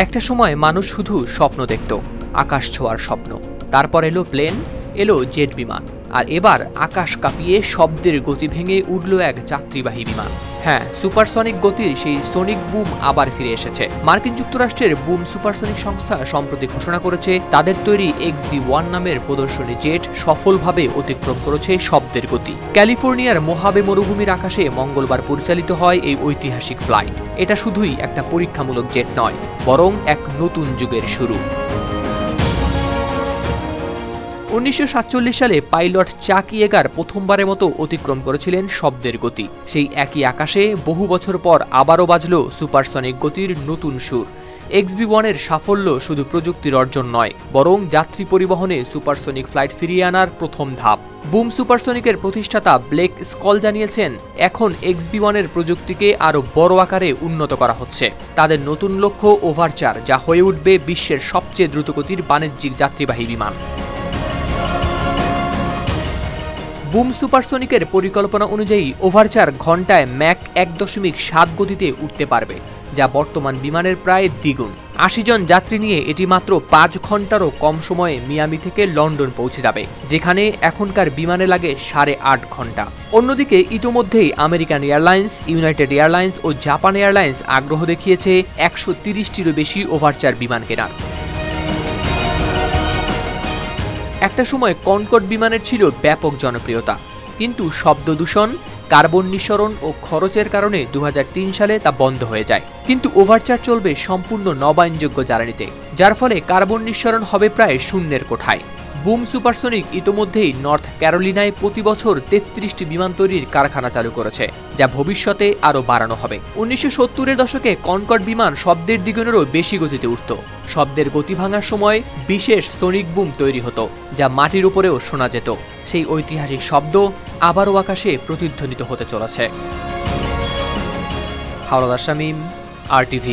একটা সময় মানুষ শুধু স্বপ্ন দেখত, আকাশ ছোঁয়ার স্বপ্ন। তারপর এলো প্লেন, এলো জেট বিমান, আর এবার আকাশ কাঁপিয়ে শব্দের গতি ভেঙে উড়ল এক যাত্রীবাহী বিমান। হ্যাঁ, সুপারসনিক গতির সেই সোনিক বুম আবার ফিরে এসেছে। মার্কিন যুক্তরাষ্ট্রের বুম সুপারসনিক সংস্থা সম্প্রতি ঘোষণা করেছে তাদের তৈরি XB-1 নামের প্রদর্শনী জেট সফলভাবে অতিক্রম করেছে শব্দের গতি। ক্যালিফোর্নিয়ার মোহাবে মরুভূমির আকাশে মঙ্গলবার পরিচালিত হয় এই ঐতিহাসিক ফ্লাইট। এটা শুধুই একটা পরীক্ষামূলক জেট নয়, বরং এক নতুন যুগের শুরু। 1947 সালে পাইলট চাক ইয়েগার প্রথমবারের মতো অতিক্রম করেছিলেন শব্দের গতি। সেই একই আকাশে বহু বছর পর আবারও বাজল সুপারসনিক গতির নতুন সুর। XB-1 সাফল্য শুধু প্রযুক্তির অর্জন নয়, বরং যাত্রী পরিবহনে সুপারসনিক ফ্লাইট ফিরিয়ে আনার প্রথম ধাপ। বুম সুপারসনিকের প্রতিষ্ঠাতা ব্লেক স্কল জানিয়েছেন, এখন XB-1 প্রযুক্তিকে আরও বড় আকারে উন্নত করা হচ্ছে। তাদের নতুন লক্ষ্য ওভারচার, যা হয়ে উঠবে বিশ্বের সবচেয়ে দ্রুতগতির বাণিজ্যিক যাত্রীবাহী বিমান। বুম সুপারসনিকের পরিকল্পনা অনুযায়ী ওভারচার ঘন্টায় ম্যাক 1.7 গতিতে উঠতে পারবে, যা বর্তমান বিমানের প্রায় দ্বিগুণ। 80 জন যাত্রী নিয়ে এটি মাত্র 5 ঘন্টারও কম সময়ে মিয়ামি থেকে লন্ডন পৌঁছে যাবে, যেখানে এখনকার বিমানে লাগে 8.5 ঘন্টা। অন্যদিকে ইতোমধ্যেই আমেরিকান এয়ারলাইন্স, ইউনাইটেড এয়ারলাইন্স ও জাপান এয়ারলাইন্স আগ্রহ দেখিয়েছে 130টিরও বেশি ওভারচার বিমান কেনার। একটা সময় কনকর্ড বিমানের ছিল ব্যাপক জনপ্রিয়তা, কিন্তু শব্দ দূষণ, কার্বন নিঃসরণ ও খরচের কারণে 2003 সালে তা বন্ধ হয়ে যায়। কিন্তু ওভারচার চলবে সম্পূর্ণ নবায়নযোগ্য জ্বালানিতে, যার ফলে কার্বন নিঃসরণ হবে প্রায় শূন্যের কোঠায়। বুম সুপারসনিক ইতোমধ্যেই নর্থ ক্যারোলিনায় প্রতি বছর 33টি বিমান তৈরির কারখানা চালু করেছে, যা ভবিষ্যতে আরও বাড়ানো হবে। 1970-এর দশকে কনকর্ড বিমান শব্দের দ্বিগুণেরও বেশি গতিতে উঠত। শব্দের গতি ভাঙার সময় বিশেষ সোনিক বুম তৈরি হতো, যা মাটির উপরেও শোনা যেত। সেই ঐতিহাসিক শব্দ আবারও আকাশে প্রতিধ্বনিত হতে চলেছে। হাওলাদার শামীম, RTV।